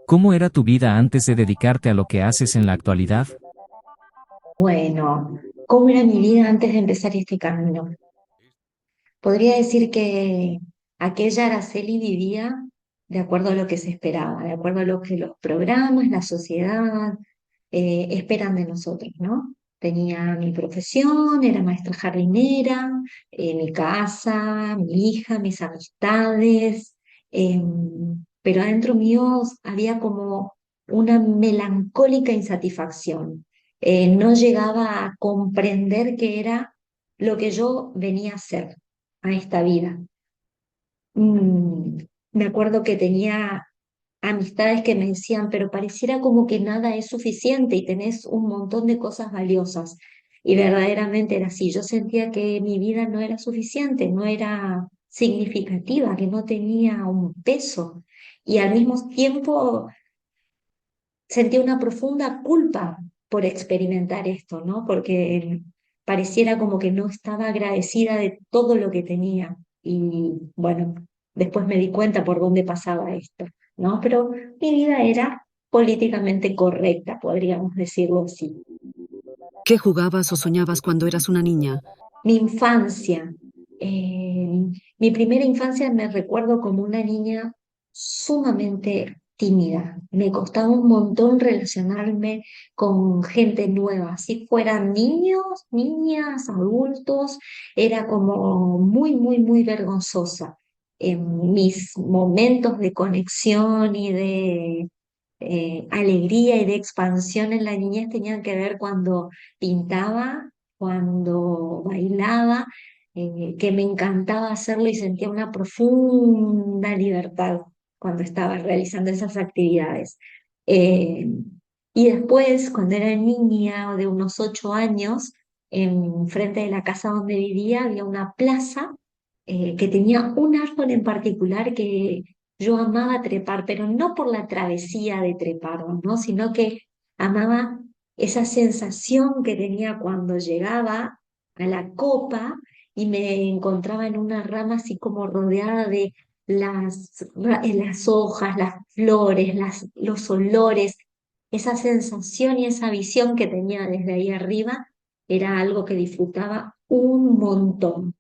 ¿Cómo era tu vida antes de dedicarte a lo que haces en la actualidad? Bueno, ¿cómo era mi vida antes de empezar este camino? Podría decir que aquella Araceli vivía de acuerdo a lo que se esperaba, de acuerdo a lo que los programas, la sociedad esperan de nosotros, ¿no? Tenía mi profesión, era maestra jardinera, mi casa, mi hija, mis amistades, pero adentro mío había como una melancólica insatisfacción. No llegaba a comprender qué era lo que yo venía a hacer a esta vida. Mm, Me acuerdo que tenía amistades que me decían, pero pareciera como que nada es suficiente y tenés un montón de cosas valiosas. Y verdaderamente era así. Yo sentía que mi vida no era suficiente, no era significativa, que no tenía un peso. Y al mismo tiempo sentía una profunda culpa por experimentar esto, ¿no? Porque pareciera como que no estaba agradecida de todo lo que tenía. Y bueno, después me di cuenta por dónde pasaba esto, ¿no? Pero mi vida era políticamente correcta, podríamos decirlo así. ¿Qué jugabas o soñabas cuando eras una niña? Mi infancia, mi primera infancia me recuerdo como una niña sumamente tímida. Me costaba un montón relacionarme con gente nueva, si fueran niños, niñas, adultos, era como muy vergonzosa. En mis momentos de conexión y de alegría y de expansión en la niñez tenían que ver cuando pintaba, cuando bailaba, que me encantaba hacerlo y sentía una profunda libertad cuando estaba realizando esas actividades. Eh, y después, cuando era niña de unos 8 años, en frente de la casa donde vivía había una plaza que tenía un árbol en particular que yo amaba trepar, pero no por la travesía de treparlo, ¿no? Sino que amaba esa sensación que tenía cuando llegaba a la copa y me encontraba en una rama así como rodeada de las hojas, las flores, los olores, esa sensación y esa visión que tenía desde ahí arriba era algo que disfrutaba un montón.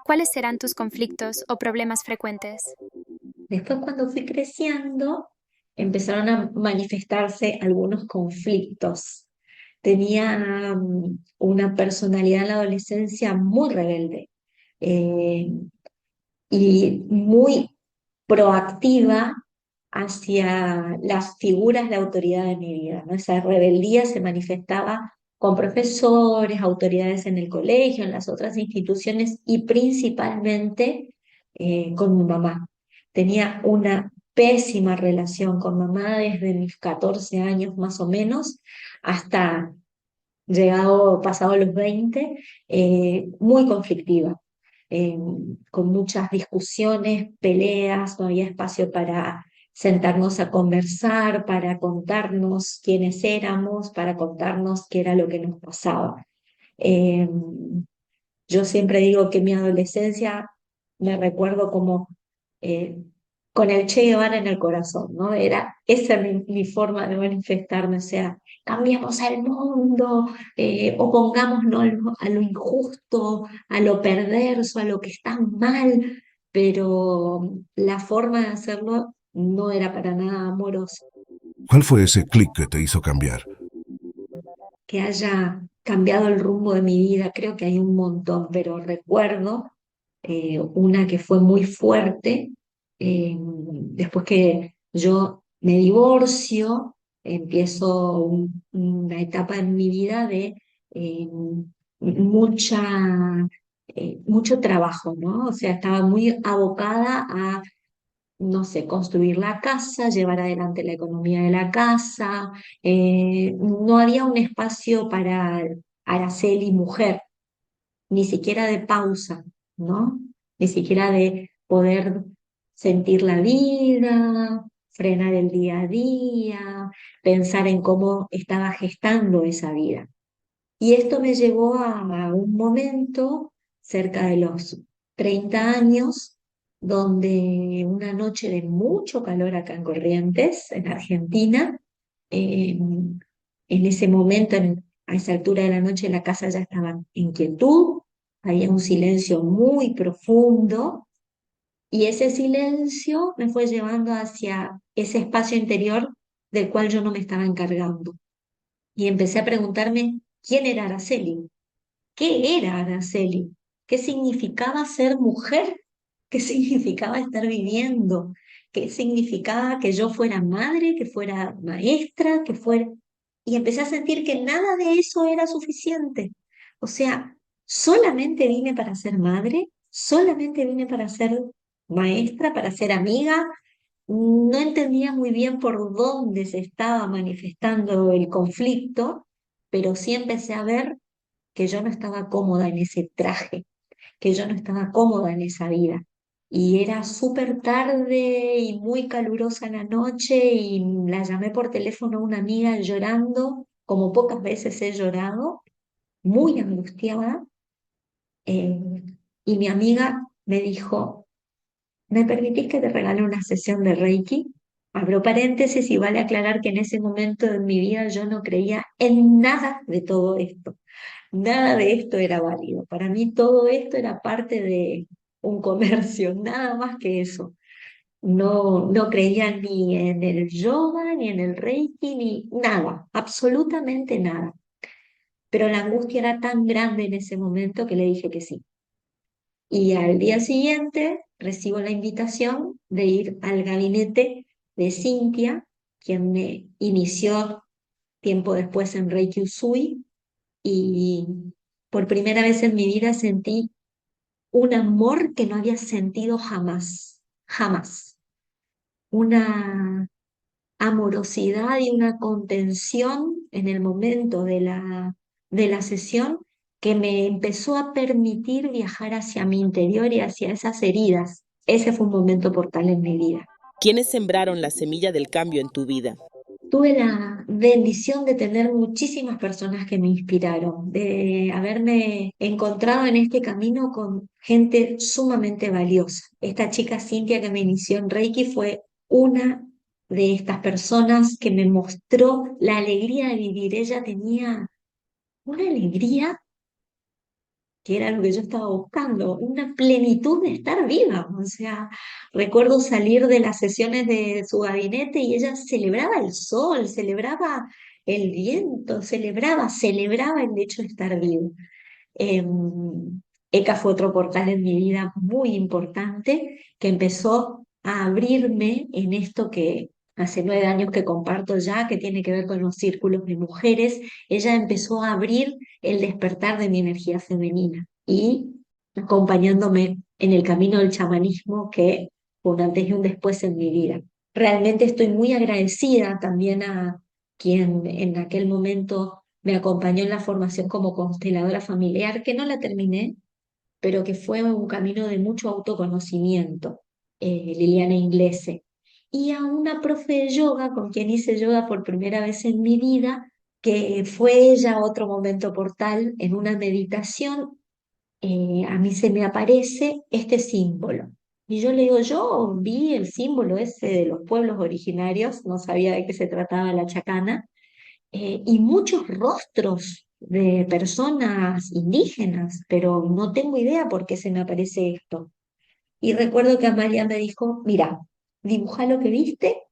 ¿Cuáles serán tus conflictos o problemas frecuentes? Después, cuando fui creciendo, empezaron a manifestarse algunos conflictos. Tenía una personalidad en la adolescencia muy rebelde eh, y muy proactiva hacia las figuras de autoridad de mi vida, ¿no? Esa rebeldía se manifestaba con profesores, autoridades en el colegio, en las otras instituciones y principalmente con mi mamá. Tenía una pésima relación con mamá desde mis 14 años más o menos hasta pasado los 20, muy conflictiva, eh, con muchas discusiones, peleas, no había espacio para sentarnos a conversar, para contarnos quiénes éramos, para contarnos qué era lo que nos pasaba. Eh, yo siempre digo que mi adolescencia me recuerdo como eh, con el Che Guevara en el corazón, ¿no? Esa mi forma de manifestarme, o sea, cambiemos al mundo, opongámonos a lo injusto, a lo perverso, a lo que está mal, pero la forma de hacerlo no era para nada amorosa. ¿Cuál fue ese clic que te hizo cambiar? Que haya cambiado el rumbo de mi vida, creo que hay un montón, pero recuerdo una que fue muy fuerte, después que yo me divorcio, empiezo una etapa en mi vida de eh, mucha, mucho trabajo, ¿no? O sea, estaba muy abocada a no sé, construir la casa, llevar adelante la economía de la casa. No había un espacio para Araceli mujer, ni siquiera de pausa, ¿no? Ni siquiera de poder sentir la vida, frenar el día a día, pensar en cómo estaba gestando esa vida. Y esto me llevó a un momento, cerca de los 30 años, donde una noche de mucho calor acá en Corrientes, en Argentina, en ese momento, a esa altura de la noche, la casa ya estaba en quietud, había un silencio muy profundo y ese silencio me fue llevando hacia ese espacio interior del cual yo no me estaba encargando. Y empecé a preguntarme quién era Araceli, qué era Araceli, qué significaba ser mujer, qué significaba estar viviendo, qué significaba que yo fuera madre, que fuera maestra, que fuera... Y empecé a sentir que nada de eso era suficiente. O sea, solamente vine para ser madre, solamente vine para ser maestra, para ser amiga. No entendía muy bien por dónde se estaba manifestando el conflicto, pero sí empecé a ver que yo no estaba cómoda en ese traje, que yo no estaba cómoda en esa vida. Y era súper tarde y muy calurosa la noche y la llamé por teléfono a una amiga llorando, como pocas veces he llorado, muy angustiada. eh, y mi amiga me dijo, ¿me permitís que te regale una sesión de Reiki? Abro paréntesis y vale aclarar que en ese momento de mi vida yo no creía en nada de todo esto. Nada de esto era válido. Para mí todo esto era parte de un comercio, nada más que eso. No, no creía ni en el yoga, ni en el Reiki, ni nada, absolutamente nada. Pero la angustia era tan grande en ese momento que le dije que sí. Y al día siguiente recibo la invitación de ir al gabinete de Cintia, quien me inició tiempo después en Reiki Usui, y por primera vez en mi vida sentí un amor que no había sentido jamás, jamás. Una amorosidad y una contención en el momento de la sesión que me empezó a permitir viajar hacia mi interior y hacia esas heridas. Ese fue un momento portal en mi vida. ¿Quiénes sembraron la semilla del cambio en tu vida? Tuve la bendición de tener muchísimas personas que me inspiraron, de haberme encontrado en este camino con gente sumamente valiosa. Esta chica Cintia que me inició en Reiki fue una de estas personas que me mostró la alegría de vivir. Ella tenía una alegría que era lo que yo estaba buscando, una plenitud de estar viva. O sea, recuerdo salir de las sesiones de su gabinete y ella celebraba el sol, celebraba el viento, celebraba el hecho de estar vivo. Eh, ECA fue otro portal en mi vida muy importante que empezó a abrirme en esto que hace 9 años que comparto ya, que tiene que ver con los círculos de mujeres. Ella empezó a abrir el despertar de mi energía femenina y acompañándome en el camino del chamanismo que fue un antes y un después en mi vida. Realmente estoy muy agradecida también a quien en aquel momento me acompañó en la formación como consteladora familiar, que no la terminé, pero que fue un camino de mucho autoconocimiento, Liliana Inglese. Y a una profe de yoga con quien hice yoga por primera vez en mi vida, que fue ella otro momento portal en una meditación. A mí se me aparece este símbolo. Y yo le digo, yo vi el símbolo ese de los pueblos originarios, no sabía de qué se trataba la chacana, y muchos rostros de personas indígenas, pero no tengo idea por qué se me aparece esto. Y recuerdo que Amalia me dijo, mira, dibuja lo que viste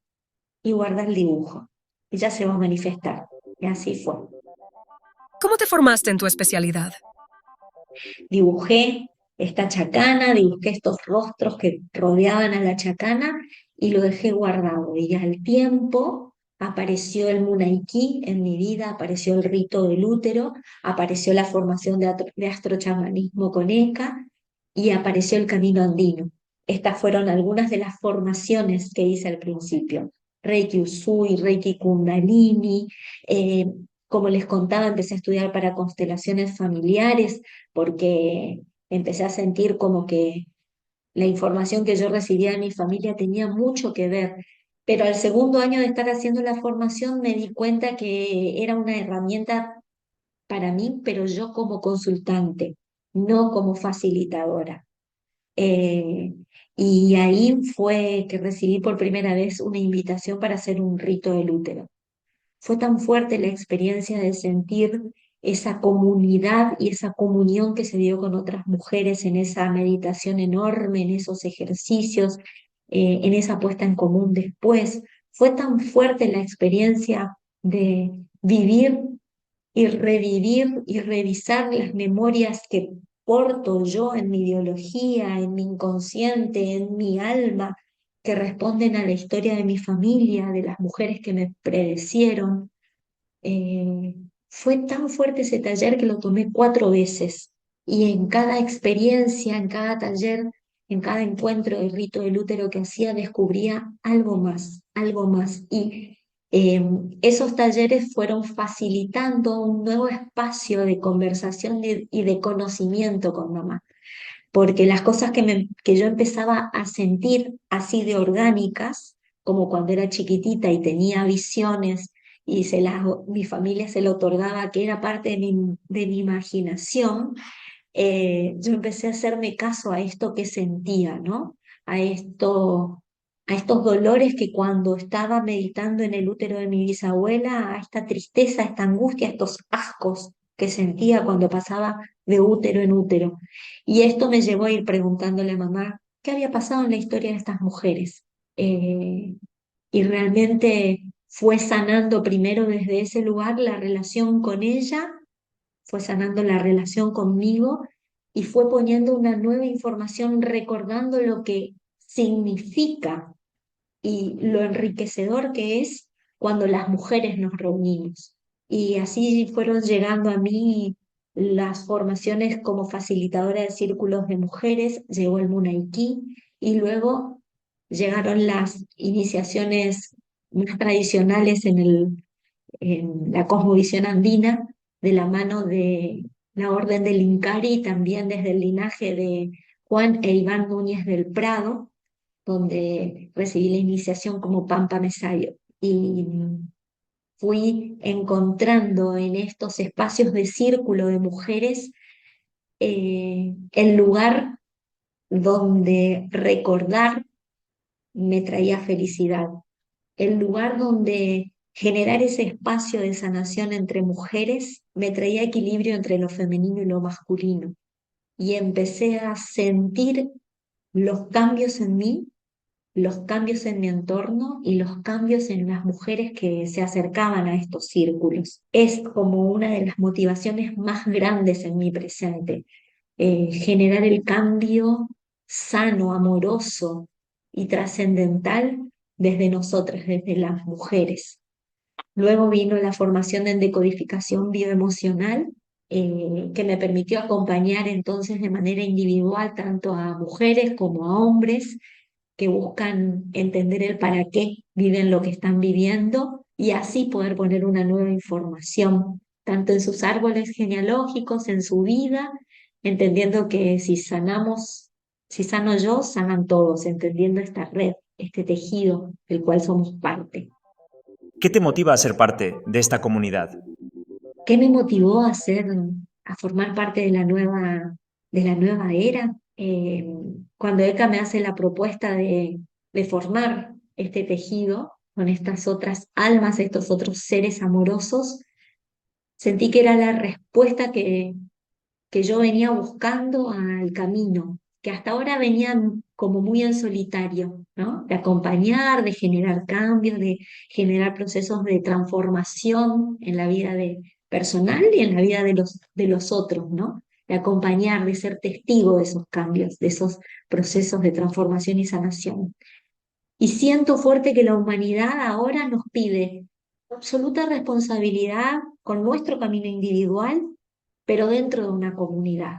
y guarda el dibujo, y ya se va a manifestar. Y así fue. ¿Cómo te formaste en tu especialidad? Dibujé esta chacana, dibujé estos rostros que rodeaban a la chacana y lo dejé guardado. Y al tiempo apareció el Munaiki en mi vida, apareció el rito del útero, apareció la formación de astrochamanismo con ECA y apareció el camino andino. Estas fueron algunas de las formaciones que hice al principio. Reiki Usui, Reiki Kundalini, eh, como les contaba, empecé a estudiar para constelaciones familiares porque empecé a sentir como que la información que yo recibía de mi familia tenía mucho que ver. Pero al segundo año de estar haciendo la formación me di cuenta que era una herramienta para mí, pero yo como consultante, no como facilitadora. Eh, Y ahí fue que recibí por primera vez una invitación para hacer un rito del útero. Fue tan fuerte la experiencia de sentir esa comunidad y esa comunión que se dio con otras mujeres en esa meditación enorme, en esos ejercicios, en esa puesta en común después. Fue tan fuerte la experiencia de vivir y revivir y revisar las memorias que porto yo en mi biología, en mi inconsciente, en mi alma, que responden a la historia de mi familia, de las mujeres que me predecieron. Eh, Fue tan fuerte ese taller que lo tomé 4 veces y en cada experiencia, en cada taller, en cada encuentro del rito del útero que hacía, descubría algo más, algo más. Y eh, esos talleres fueron facilitando un nuevo espacio de conversación y de conocimiento con mamá, porque las cosas que yo empezaba a sentir así de orgánicas, como cuando era chiquitita y tenía visiones y mi familia se lo otorgaba, que era parte de mi imaginación, yo empecé a hacerme caso a esto que sentía, ¿no? A esto, a estos dolores que cuando estaba meditando en el útero de mi bisabuela, a esta tristeza, a esta angustia, a estos ascos que sentía cuando pasaba de útero en útero. Y esto me llevó a ir preguntándole a mamá qué había pasado en la historia de estas mujeres. Eh, y realmente fue sanando primero desde ese lugar la relación con ella, fue sanando la relación conmigo y fue poniendo una nueva información, recordando lo que significa y lo enriquecedor que es cuando las mujeres nos reunimos. Y así fueron llegando a mí las formaciones como facilitadora de círculos de mujeres, llegó el Munaiki y luego llegaron las iniciaciones más tradicionales en la cosmovisión andina, de la mano de la Orden del Incari y también desde el linaje de Juan e Iván Núñez del Prado, donde recibí la iniciación como Pampa Mesayo. Y fui encontrando en estos espacios de círculo de mujeres el lugar donde recordar me traía felicidad, el lugar donde generar ese espacio de sanación entre mujeres me traía equilibrio entre lo femenino y lo masculino. Y empecé a sentir los cambios en mí, los cambios en mi entorno y los cambios en las mujeres que se acercaban a estos círculos. Es como una de las motivaciones más grandes en mi presente, generar el cambio sano, amoroso y trascendental desde nosotras, desde las mujeres. Luego vino la formación en decodificación bioemocional, que me permitió acompañar entonces de manera individual tanto a mujeres como a hombres que buscan entender el para qué viven lo que están viviendo y así poder poner una nueva información, tanto en sus árboles genealógicos, en su vida, entendiendo que si sanamos, si sano yo, sanan todos, entendiendo esta red, este tejido del cual somos parte. ¿Qué te motiva a ser parte de esta comunidad? ¿Qué me motivó a formar parte de la nueva era? Cuando Eka me hace la propuesta de formar este tejido con estas otras almas, estos otros seres amorosos, sentí que era la respuesta que yo venía buscando al camino, que hasta ahora venían como muy en solitario, ¿no? De acompañar, de generar cambios, de generar procesos de transformación en la vida personal y en la vida de los otros, ¿no? De acompañar, de ser testigo de esos cambios, de esos procesos de transformación y sanación. Y siento fuerte que la humanidad ahora nos pide absoluta responsabilidad con nuestro camino individual, pero dentro de una comunidad,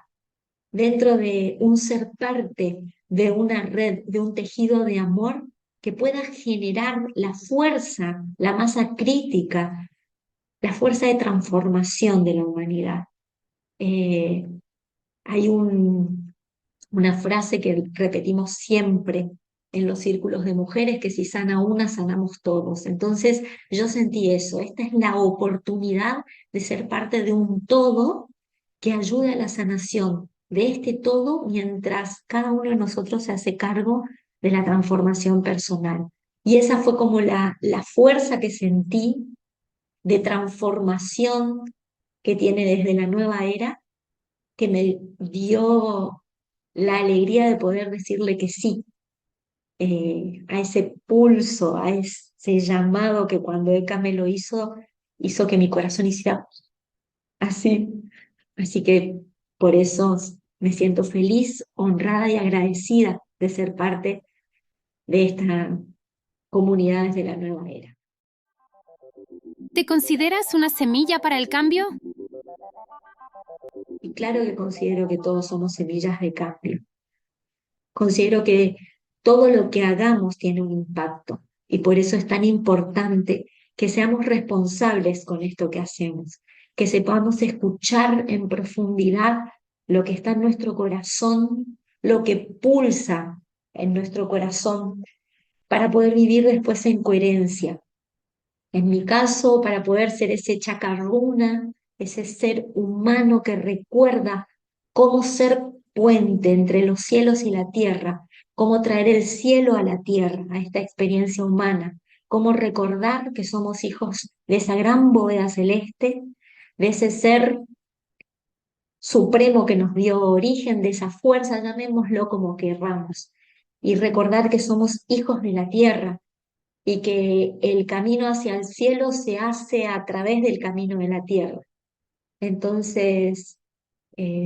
dentro de un ser parte de una red, de un tejido de amor que pueda generar la fuerza, la masa crítica, la fuerza de transformación de la humanidad. Eh, Hay una frase que repetimos siempre en los círculos de mujeres, que si sana una, sanamos todos. Entonces yo sentí eso, esta es la oportunidad de ser parte de un todo que ayude a la sanación de este todo mientras cada uno de nosotros se hace cargo de la transformación personal. Y esa fue como la fuerza que sentí de transformación que tiene desde la nueva era, que me dio la alegría de poder decirle que sí, a ese pulso, a ese llamado que cuando Eka me lo hizo que mi corazón hiciera así. Así que por eso me siento feliz, honrada y agradecida de ser parte de esta comunidad desde la nueva era. ¿Te consideras una semilla para el cambio? Y claro que considero que todos somos semillas de cambio. Considero que todo lo que hagamos tiene un impacto y por eso es tan importante que seamos responsables con esto que hacemos, que sepamos escuchar en profundidad lo que está en nuestro corazón, lo que pulsa en nuestro corazón para poder vivir después en coherencia. En mi caso, para poder ser ese chakarruna, ese ser humano que recuerda cómo ser puente entre los cielos y la tierra, cómo traer el cielo a la tierra, a esta experiencia humana, cómo recordar que somos hijos de esa gran bóveda celeste, de ese ser supremo que nos dio origen, de esa fuerza, llamémoslo como querramos, y recordar que somos hijos de la tierra y que el camino hacia el cielo se hace a través del camino de la tierra. Entonces,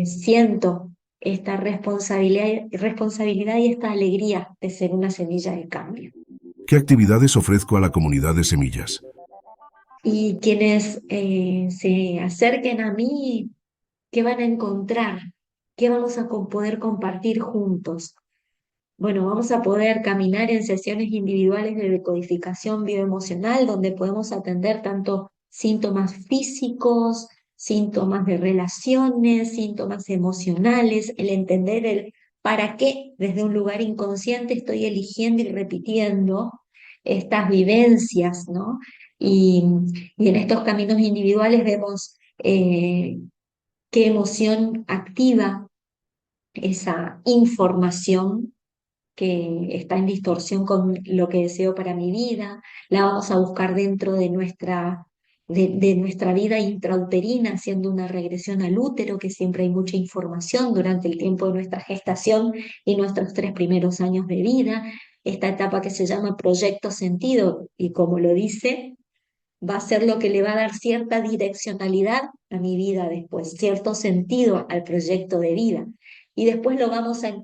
siento esta responsabilidad y esta alegría de ser una semilla de cambio. ¿Qué actividades ofrezco a la comunidad de semillas? Y quienes se acerquen a mí, ¿qué van a encontrar? ¿Qué vamos a poder compartir juntos? Bueno, vamos a poder caminar en sesiones individuales de decodificación bioemocional, donde podemos atender tanto síntomas físicos, síntomas de relaciones, síntomas emocionales, el entender el para qué desde un lugar inconsciente estoy eligiendo y repitiendo estas vivencias, ¿no? Y, y en estos caminos individuales vemos qué emoción activa esa información que está en distorsión con lo que deseo para mi vida, la vamos a buscar dentro de nuestra vida intrauterina, haciendo una regresión al útero, que siempre hay mucha información durante el tiempo de nuestra gestación y nuestros 3 primeros años de vida, esta etapa que se llama proyecto sentido, y como lo dice, va a ser lo que le va a dar cierta direccionalidad a mi vida después, cierto sentido al proyecto de vida. Y después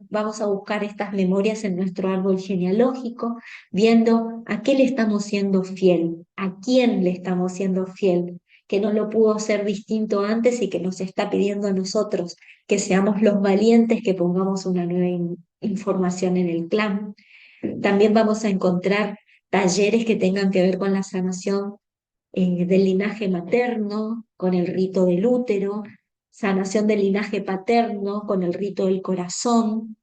vamos a buscar estas memorias en nuestro árbol genealógico, viendo a qué le estamos siendo fiel, a quién le estamos siendo fiel, que no lo pudo ser distinto antes y que nos está pidiendo a nosotros que seamos los valientes que pongamos una nueva información en el clan. También vamos a encontrar talleres que tengan que ver con la sanación del linaje materno, con el rito del útero, sanación del linaje paterno, con el rito del corazón,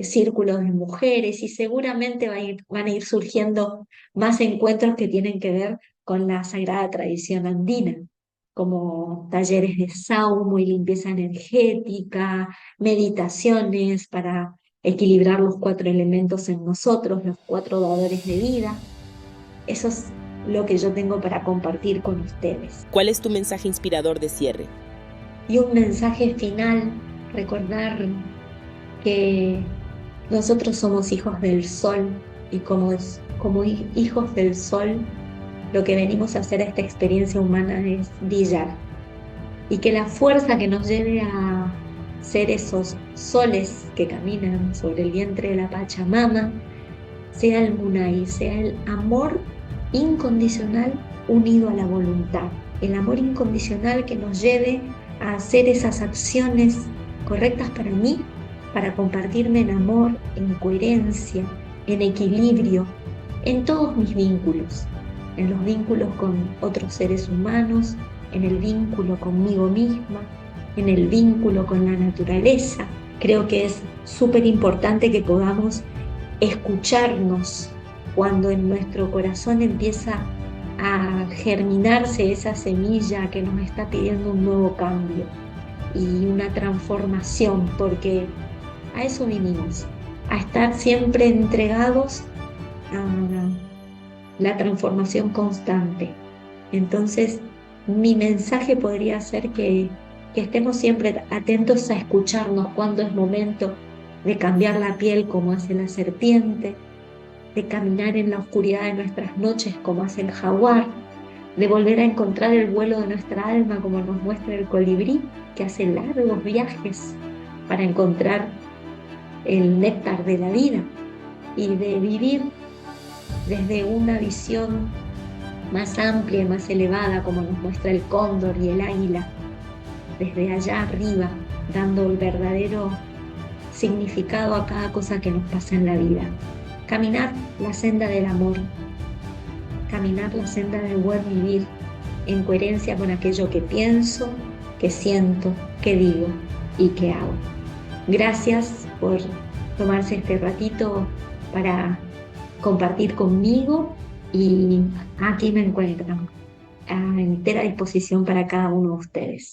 círculos de mujeres, y seguramente van a ir surgiendo más encuentros que tienen que ver con la sagrada tradición andina, como talleres de saumo y limpieza energética, meditaciones para equilibrar los 4 elementos en nosotros, los 4 dadores de vida. Eso es lo que yo tengo para compartir con ustedes. ¿Cuál es tu mensaje inspirador de cierre? Y un mensaje final, recordar que nosotros somos hijos del sol y como hijos del sol, lo que venimos a hacer a esta experiencia humana es brillar. Y que la fuerza que nos lleve a ser esos soles que caminan sobre el vientre de la Pachamama sea el Munay, sea el amor incondicional unido a la voluntad, el amor incondicional que nos lleve a hacer esas acciones correctas para mí, para compartirme en amor, en coherencia, en equilibrio, en todos mis vínculos, en los vínculos con otros seres humanos, en el vínculo conmigo misma, en el vínculo con la naturaleza. Creo que es súper importante que podamos escucharnos cuando en nuestro corazón empieza a germinarse esa semilla que nos está pidiendo un nuevo cambio. y una transformación, porque a eso vinimos, a estar siempre entregados a la transformación constante. Entonces, mi mensaje podría ser que estemos siempre atentos a escucharnos cuando es momento de cambiar la piel como hace la serpiente, de caminar en la oscuridad de nuestras noches como hace el jaguar, de volver a encontrar el vuelo de nuestra alma como nos muestra el colibrí, que hace largos viajes para encontrar el néctar de la vida, y de vivir desde una visión más amplia y más elevada como nos muestra el cóndor y el águila, desde allá arriba, dando el verdadero significado a cada cosa que nos pasa en la vida. Caminar la senda del amor, caminar la senda del buen vivir, en coherencia con aquello que pienso, que siento, que digo y que hago. Gracias por tomarse este ratito para compartir conmigo, y aquí me encuentran a entera disposición para cada uno de ustedes.